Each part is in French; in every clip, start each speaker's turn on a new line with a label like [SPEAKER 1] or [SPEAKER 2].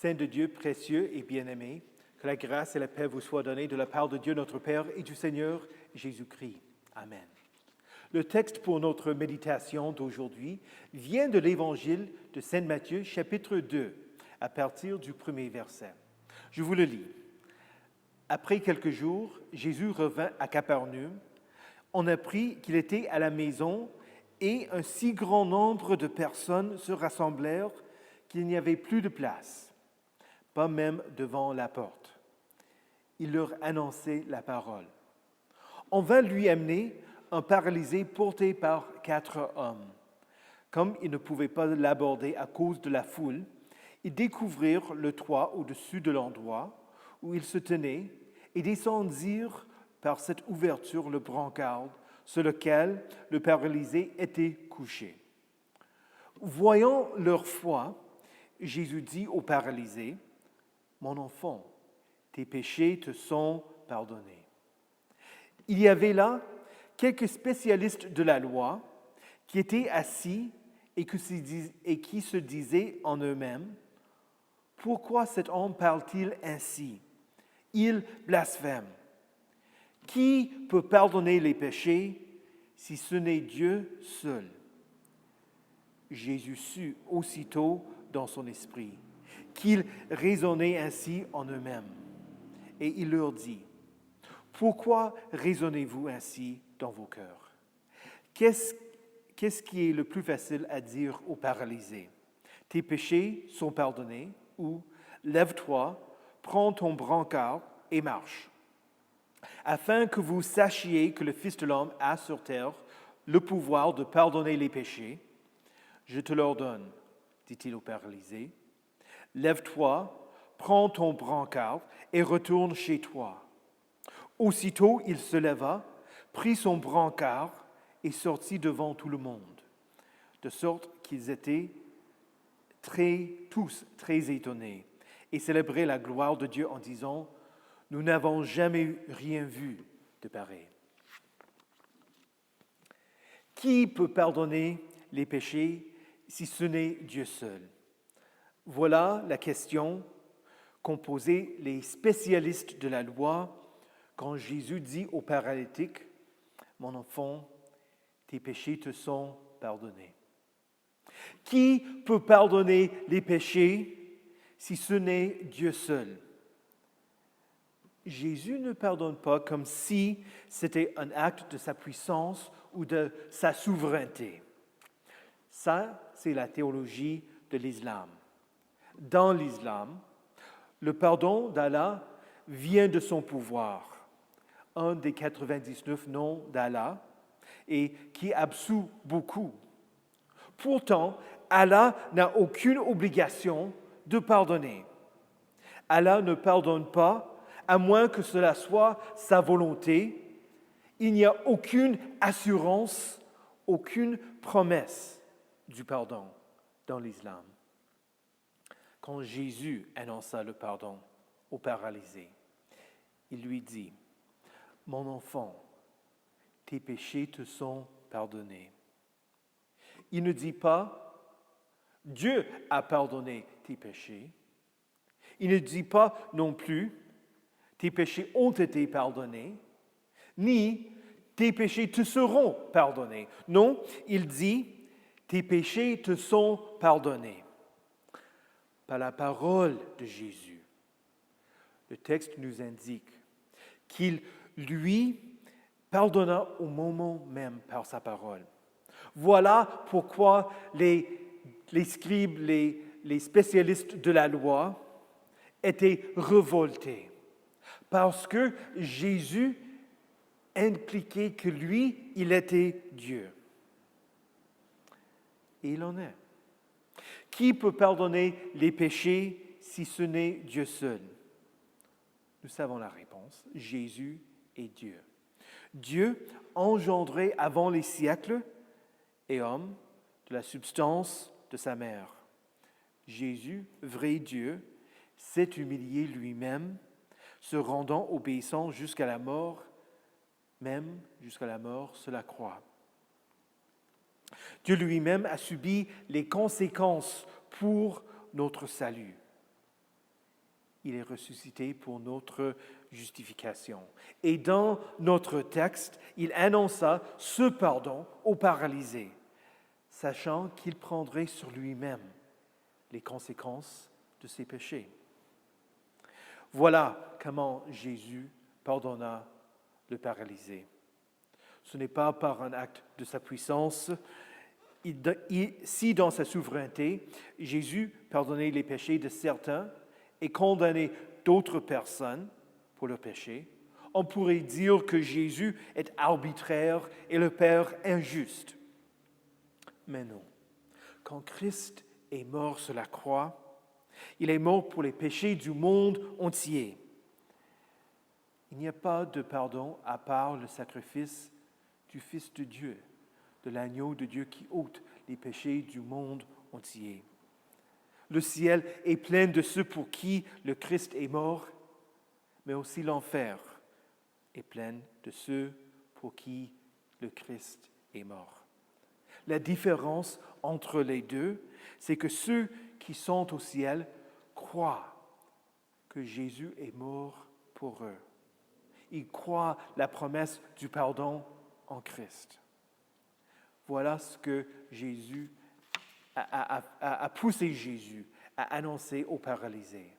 [SPEAKER 1] Saints de Dieu précieux et bien-aimés, que la grâce et la paix vous soient données de la part de Dieu notre Père et du Seigneur Jésus-Christ. Amen. Le texte pour notre méditation d'aujourd'hui vient de l'Évangile de Saint Matthieu, chapitre 2, à partir du premier verset. Je vous le lis. Après quelques jours, Jésus revint à Capernaum. On apprit qu'il était à la maison et un si grand nombre de personnes se rassemblèrent qu'il n'y avait plus de place, pas même devant la porte. Il leur annonçait la parole. On vint lui amener un paralysé porté par 4 hommes. Comme ils ne pouvaient pas l'aborder à cause de la foule, ils découvrirent le toit au-dessus de l'endroit où il se tenait et descendirent par cette ouverture le brancard sur lequel le paralysé était couché. Voyant leur foi, Jésus dit au paralysé, « Mon enfant, tes péchés te sont pardonnés. » Il y avait là quelques spécialistes de la loi qui étaient assis et qui se disaient en eux-mêmes, « Pourquoi cet homme parle-t-il ainsi? Il blasphème. Qui peut pardonner les péchés si ce n'est Dieu seul? » Jésus sut aussitôt dans son esprit qu'ils raisonnaient ainsi en eux-mêmes. Et il leur dit, « Pourquoi raisonnez-vous ainsi dans vos cœurs? Qu'est-ce qui est le plus facile à dire aux paralysés? Tes péchés sont pardonnés, ou lève-toi, prends ton brancard et marche. Afin que vous sachiez que le Fils de l'homme a sur terre le pouvoir de pardonner les péchés, je te l'ordonne, dit-il au paralysé, lève-toi, prends ton brancard et retourne chez toi. Aussitôt il se leva, prit son brancard et sortit devant tout le monde, de sorte qu'ils étaient tous très étonnés et célébraient la gloire de Dieu en disant, « Nous n'avons jamais rien vu de pareil. » Qui peut pardonner les péchés si ce n'est Dieu seul? Voilà la question qu'ont posée les spécialistes de la loi quand Jésus dit au paralytique, « Mon enfant, tes péchés te sont pardonnés. » Qui peut pardonner les péchés si ce n'est Dieu seul? Jésus ne pardonne pas comme si c'était un acte de sa puissance ou de sa souveraineté. Ça, c'est la théologie de l'islam. Dans l'islam, le pardon d'Allah vient de son pouvoir, un des 99 noms d'Allah, et qui absout beaucoup. Pourtant, Allah n'a aucune obligation de pardonner. Allah ne pardonne pas à moins que cela soit sa volonté. Il n'y a aucune assurance, aucune promesse du pardon dans l'islam. Quand Jésus annonça le pardon au paralysé, il lui dit, « Mon enfant, tes péchés te sont pardonnés. » Il ne dit pas, « Dieu a pardonné tes péchés. » Il ne dit pas non plus, « Tes péchés ont été pardonnés. » Ni, « Tes péchés te seront pardonnés. » Non, il dit, « Tes péchés te sont pardonnés. » Par la parole de Jésus, le texte nous indique qu'il lui pardonna au moment même par sa parole. Voilà pourquoi les scribes, les spécialistes de la loi étaient révoltés. Parce que Jésus impliquait que lui, il était Dieu. Et il en est. Qui peut pardonner les péchés si ce n'est Dieu seul? Nous savons la réponse. Jésus est Dieu. Dieu engendré avant les siècles et homme de la substance de sa mère. Jésus, vrai Dieu, s'est humilié lui-même, se rendant obéissant jusqu'à la mort, même jusqu'à la mort sur la croix. Dieu lui-même a subi les conséquences pour notre salut. il est ressuscité pour notre justification. Et dans notre texte, il annonça ce pardon au paralysé, sachant qu'il prendrait sur lui-même les conséquences de ses péchés. Voilà comment Jésus pardonna le paralysé. Ce n'est pas par un acte de sa puissance. Si dans sa souveraineté, Jésus pardonnait les péchés de certains et condamnait d'autres personnes pour leurs péchés, on pourrait dire que Jésus est arbitraire et le Père injuste. Mais non. Quand Christ est mort sur la croix, il est mort pour les péchés du monde entier. Il n'y a pas de pardon à part le sacrifice du Fils de Dieu, de l'agneau de Dieu qui ôte les péchés du monde entier. Le ciel est plein de ceux pour qui le Christ est mort, mais aussi l'enfer est plein de ceux pour qui le Christ est mort. La différence entre les deux, c'est que ceux qui sont au ciel croient que Jésus est mort pour eux. Ils croient la promesse du pardon en Christ. Voilà ce que Jésus a poussé Jésus à annoncer aux paralysés.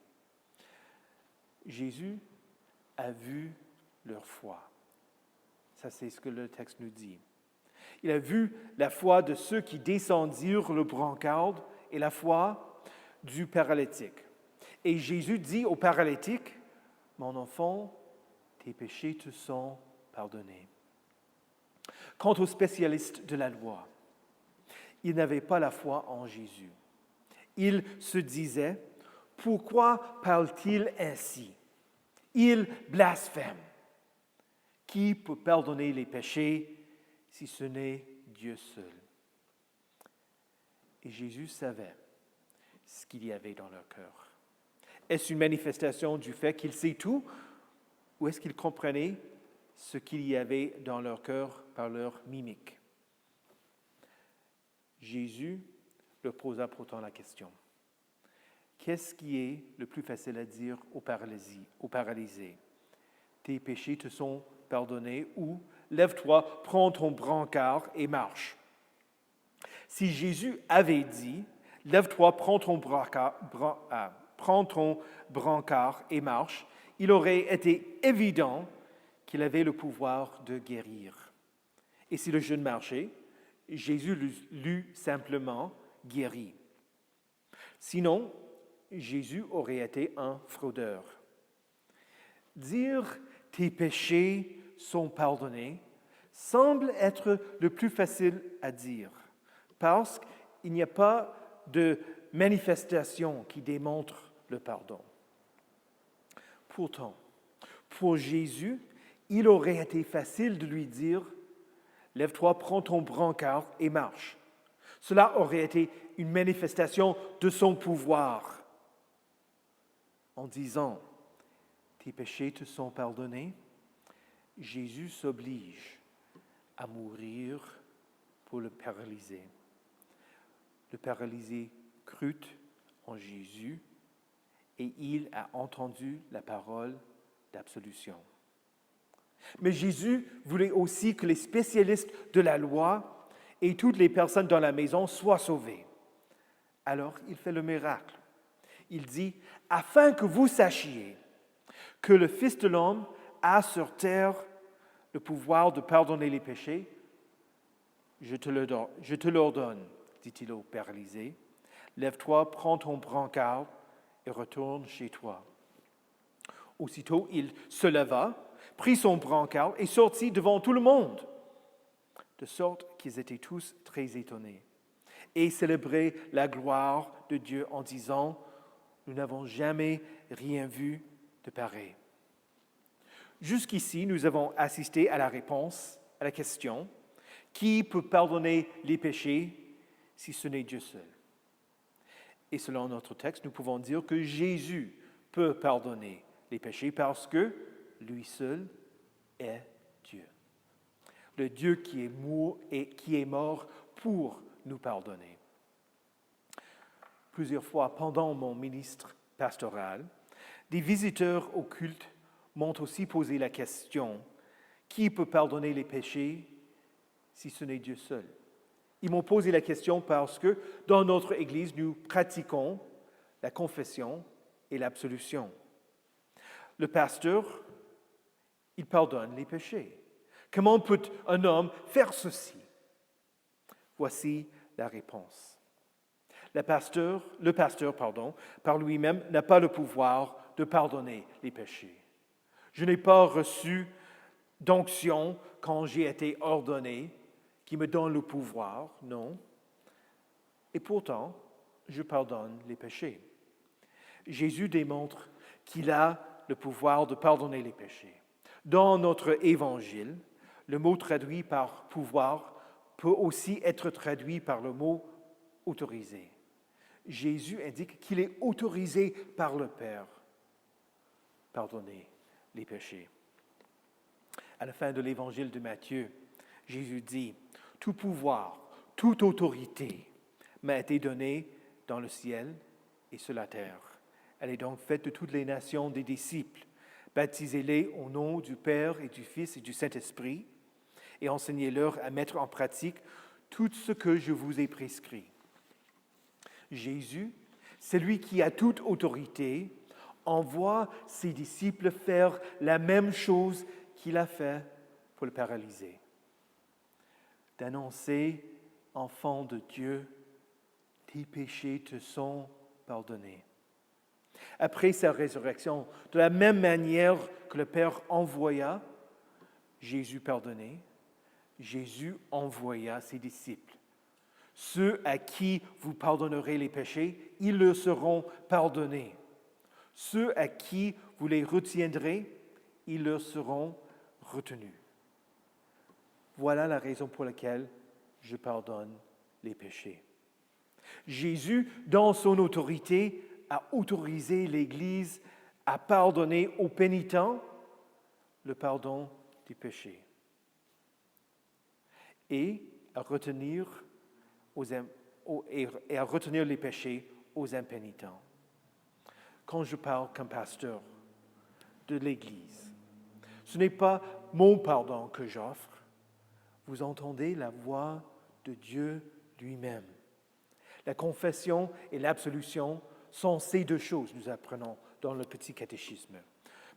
[SPEAKER 1] Jésus a vu leur foi. Ça, c'est ce que le texte nous dit. Il a vu la foi de ceux qui descendirent le brancard et la foi du paralytique. Et Jésus dit au paralytique, « Mon enfant, tes péchés te sont pardonnés. » Quant aux spécialistes de la loi, ils n'avaient pas la foi en Jésus. Ils se disaient, « Pourquoi parle-t-il ainsi? Il blasphème. Qui peut pardonner les péchés si ce n'est Dieu seul? » Et Jésus savait ce qu'il y avait dans leur cœur. Est-ce une manifestation du fait qu'il sait tout, ou est-ce qu'il comprenait ce qu'il y avait dans leur cœur par leur mimique? Jésus leur posa pourtant la question. Qu'est-ce qui est le plus facile à dire aux paralysés? Tes péchés te sont pardonnés, ou lève-toi, prends ton brancard et marche. Si Jésus avait dit, lève-toi, prends ton brancard et marche, il aurait été évident qu'il avait le pouvoir de guérir. Et si le jeune marchait, Jésus l'eût simplement guéri. Sinon, Jésus aurait été un fraudeur. Dire « tes péchés sont pardonnés » semble être le plus facile à dire, parce qu'il n'y a pas de manifestation qui démontre le pardon. Pourtant, pour Jésus, il aurait été facile de lui dire « Lève-toi, prends ton brancard et marche ». Cela aurait été une manifestation de son pouvoir. En disant « Tes péchés te sont pardonnés », Jésus s'oblige à mourir pour le paralysé. Le paralysé crut en Jésus et il a entendu la parole d'absolution. Mais Jésus voulait aussi que les spécialistes de la loi et toutes les personnes dans la maison soient sauvées. Alors, il fait le miracle. Il dit, « Afin que vous sachiez que le Fils de l'homme a sur terre le pouvoir de pardonner les péchés, je te l'ordonne, dit-il au paralysé. Lève-toi, prends ton brancard et retourne chez toi. » Aussitôt, il se leva, prit son brancard et sortit devant tout le monde, de sorte qu'ils étaient tous très étonnés, et célébraient la gloire de Dieu en disant, « Nous n'avons jamais rien vu de pareil. » Jusqu'ici, nous avons assisté à la réponse à la question, qui peut pardonner les péchés si ce n'est Dieu seul? Et selon notre texte, nous pouvons dire que Jésus peut pardonner les péchés parce que lui seul est Dieu. Le Dieu qui est mort pour nous pardonner. Plusieurs fois pendant mon ministère pastoral, Des visiteurs au culte m'ont aussi posé la question, qui peut pardonner les péchés si ce n'est Dieu seul? Ils m'ont posé la question parce que dans notre Église, nous pratiquons la confession et l'absolution. Le pasteur, il pardonne les péchés. Comment peut un homme faire ceci? Voici la réponse. Le pasteur, par lui-même, n'a pas le pouvoir de pardonner les péchés. Je n'ai pas reçu d'onction quand j'ai été ordonné qui me donne le pouvoir, non. Et pourtant, je pardonne les péchés. Jésus démontre qu'il a le pouvoir de pardonner les péchés. Dans notre évangile, le mot traduit par pouvoir peut aussi être traduit par le mot autorisé. Jésus indique qu'il est autorisé par le Père pardonner les péchés. À la fin de l'évangile de Matthieu, Jésus dit, « Tout pouvoir, toute autorité m'a été donnée dans le ciel et sur la terre. Elle est donc faite de toutes les nations des disciples. Baptisez-les au nom du Père et du Fils et du Saint-Esprit et enseignez-leur à mettre en pratique tout ce que je vous ai prescrit. » Jésus, celui qui a toute autorité, envoie ses disciples faire la même chose qu'il a fait pour le paralysé. D'annoncer, enfant de Dieu, tes péchés te sont pardonnés. Après sa résurrection, de la même manière que le Père envoya Jésus pardonner, Jésus envoya ses disciples. Ceux à qui vous pardonnerez les péchés, ils leur seront pardonnés. Ceux à qui vous les retiendrez, ils leur seront retenus. Voilà la raison pour laquelle je pardonne les péchés. Jésus, dans son autorité, a autorisé l'Église à pardonner aux pénitents le pardon du péché et à retenir les péchés aux impénitents. Quand je parle comme pasteur de l'Église, ce n'est pas mon pardon que j'offre. Vous entendez la voix de Dieu lui-même. La confession et l'absolution sont ces deux choses, nous apprenons dans le petit catéchisme.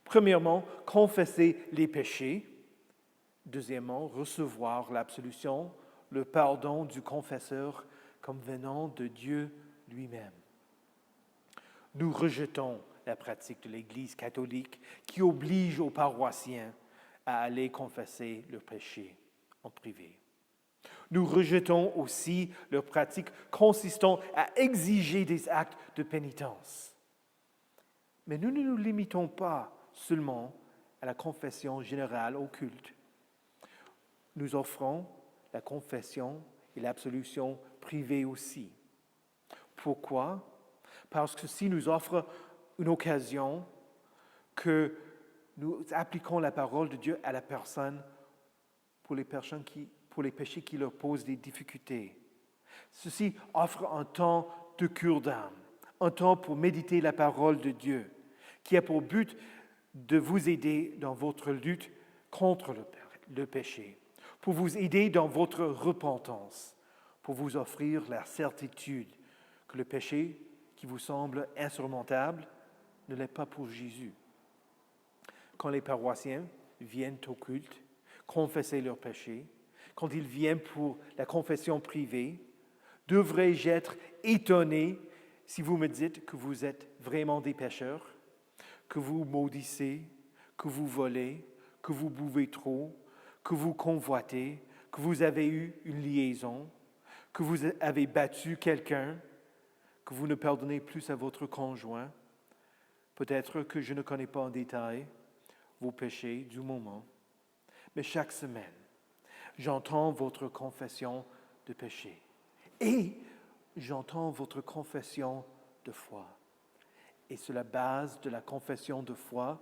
[SPEAKER 1] Premièrement, confesser les péchés. Deuxièmement, recevoir l'absolution, le pardon du confesseur comme venant de Dieu lui-même. Nous rejetons la pratique de l'Église catholique qui oblige aux paroissiens à aller confesser leurs péchés en privé. Nous rejetons aussi leur pratique consistant à exiger des actes de pénitence. Mais nous ne nous limitons pas seulement à la confession générale au culte. Nous offrons la confession et l'absolution privée aussi. Pourquoi? Parce que si nous offre une occasion que nous appliquons la parole de Dieu à la personne pour les péchés qui leur posent des difficultés. Ceci offre un temps de cure d'âme, un temps pour méditer la parole de Dieu, qui a pour but de vous aider dans votre lutte contre le péché, pour vous aider dans votre repentance, pour vous offrir la certitude que le péché qui vous semble insurmontable ne l'est pas pour Jésus. Quand les paroissiens viennent au culte, confesser leurs péchés, quand ils viennent pour la confession privée, devrais-je être étonné si vous me dites que vous êtes vraiment des pécheurs, que vous maudissez, que vous volez, que vous buvez trop, que vous convoitez, que vous avez eu une liaison, que vous avez battu quelqu'un, que vous ne pardonnez plus à votre conjoint. Peut-être que je ne connais pas en détail vos péchés du moment, mais chaque semaine, j'entends votre confession de péché et j'entends votre confession de foi. Et sur la base de la confession de foi,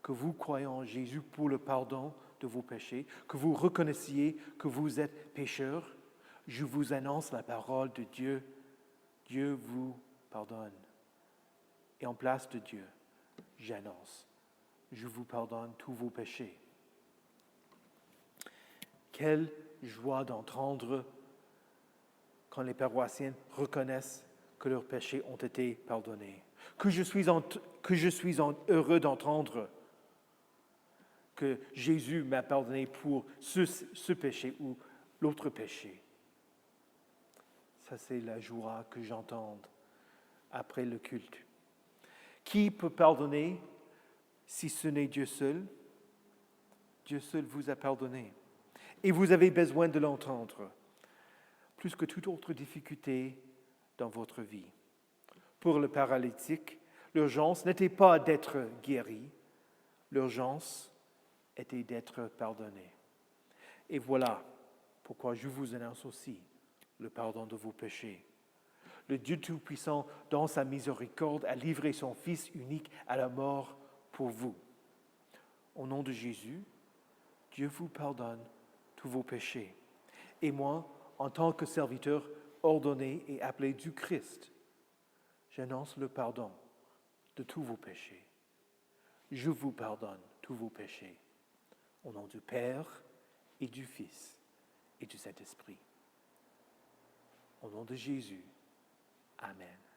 [SPEAKER 1] que vous croyez en Jésus pour le pardon de vos péchés, que vous reconnaissiez que vous êtes pécheur, je vous annonce la parole de Dieu. Dieu vous pardonne. Et en place de Dieu, j'annonce, je vous pardonne tous vos péchés. Quelle joie d'entendre quand les paroissiens reconnaissent que leurs péchés ont été pardonnés. Que je suis heureux d'entendre que Jésus m'a pardonné pour ce péché ou l'autre péché. Ça, c'est la joie que j'entends après le culte. Qui peut pardonner si ce n'est Dieu seul? Dieu seul vous a pardonné. Et vous avez besoin de l'entendre, plus que toute autre difficulté dans votre vie. Pour le paralytique, l'urgence n'était pas d'être guéri, l'urgence était d'être pardonné. Et voilà pourquoi je vous annonce aussi le pardon de vos péchés. Le Dieu Tout-Puissant, dans sa miséricorde, a livré son Fils unique à la mort pour vous. Au nom de Jésus, Dieu vous pardonne tous vos péchés. Et moi, en tant que serviteur ordonné et appelé du Christ, j'annonce le pardon de tous vos péchés. Je vous pardonne tous vos péchés. Au nom du Père et du Fils et du Saint-Esprit. Au nom de Jésus. Amen.